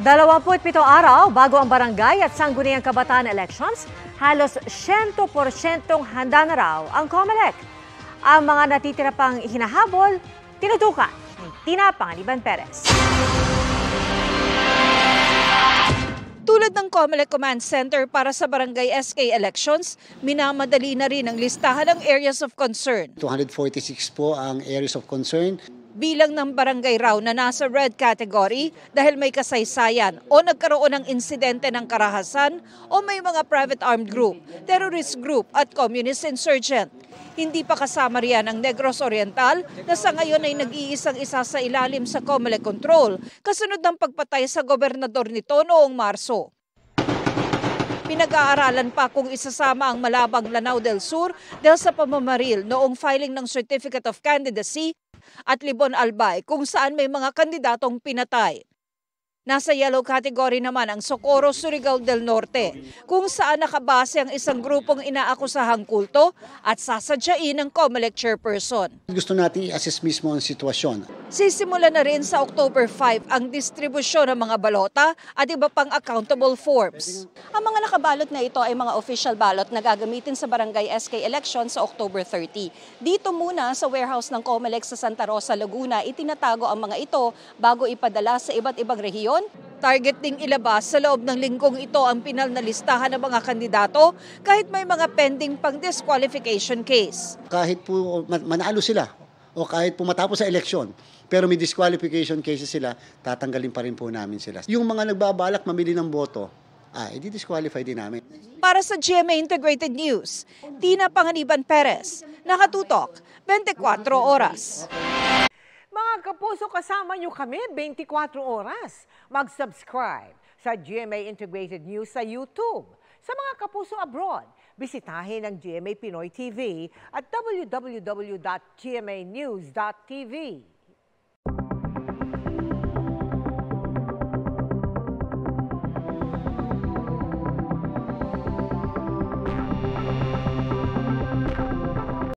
27 araw bago ang barangay at sangguniang kabataan elections, halos 100% handa na raw ang COMELEC. Ang mga natitira pang hinahabol, tinutukan ni Tina Panganiban Perez. Tulad ng COMELEC Command Center para sa Barangay SK elections, minamadali na rin ang listahan ng areas of concern. 246 po ang areas of concern. Bilang ng barangay raw na nasa red category dahil may kasaysayan o nagkaroon ng insidente ng karahasan o may mga private armed group, terrorist group at communist insurgent. Hindi pa kasama riyan ang Negros Oriental na sa ngayon ay nag-iisang-isa sa ilalim sa COMELEC control kasunod ng pagpatay sa gobernador nito noong Marso. Pinag-aaralan pa kung isasama ang Malabang Lanao del Sur dahil sa pamamaril noong filing ng Certificate of Candidacy at Libon Albay kung saan may mga kandidatong pinatay. Nasa yellow category naman ang Socorro, Surigao del Norte, kung saan nakabase ang isang grupong inaakusahang kulto at sasadyain ng COMELEC chairperson. Gusto natin i-assess mismo ang sitwasyon. Sisimula na rin sa October 5 ang distribusyon ng mga balota at iba pang accountable forms. Ang mga nakabalot na ito ay mga official ballot na gagamitin sa Barangay SK election sa October 30. Dito muna sa warehouse ng COMELEC sa Santa Rosa, Laguna, itinatago ang mga ito bago ipadala sa iba't ibang rehiyon. Target ding ilabas sa loob ng linggong ito ang pinal na listahan ng mga kandidato kahit may mga pending pang disqualification case. Kahit po manalo sila o kahit po matapos sa eleksyon, pero may disqualification cases sila, tatanggalin pa rin po namin sila. Yung mga nagbabalak mamili ng boto, i-disqualify din namin. Para sa GMA Integrated News, Tina Panganiban Perez, nakatutok 24 oras. Mga kapuso, kasama nyo kami 24 oras. Mag-subscribe sa GMA Integrated News sa YouTube. Sa mga kapuso abroad, bisitahin ang GMA Pinoy TV at www.gmanews.tv.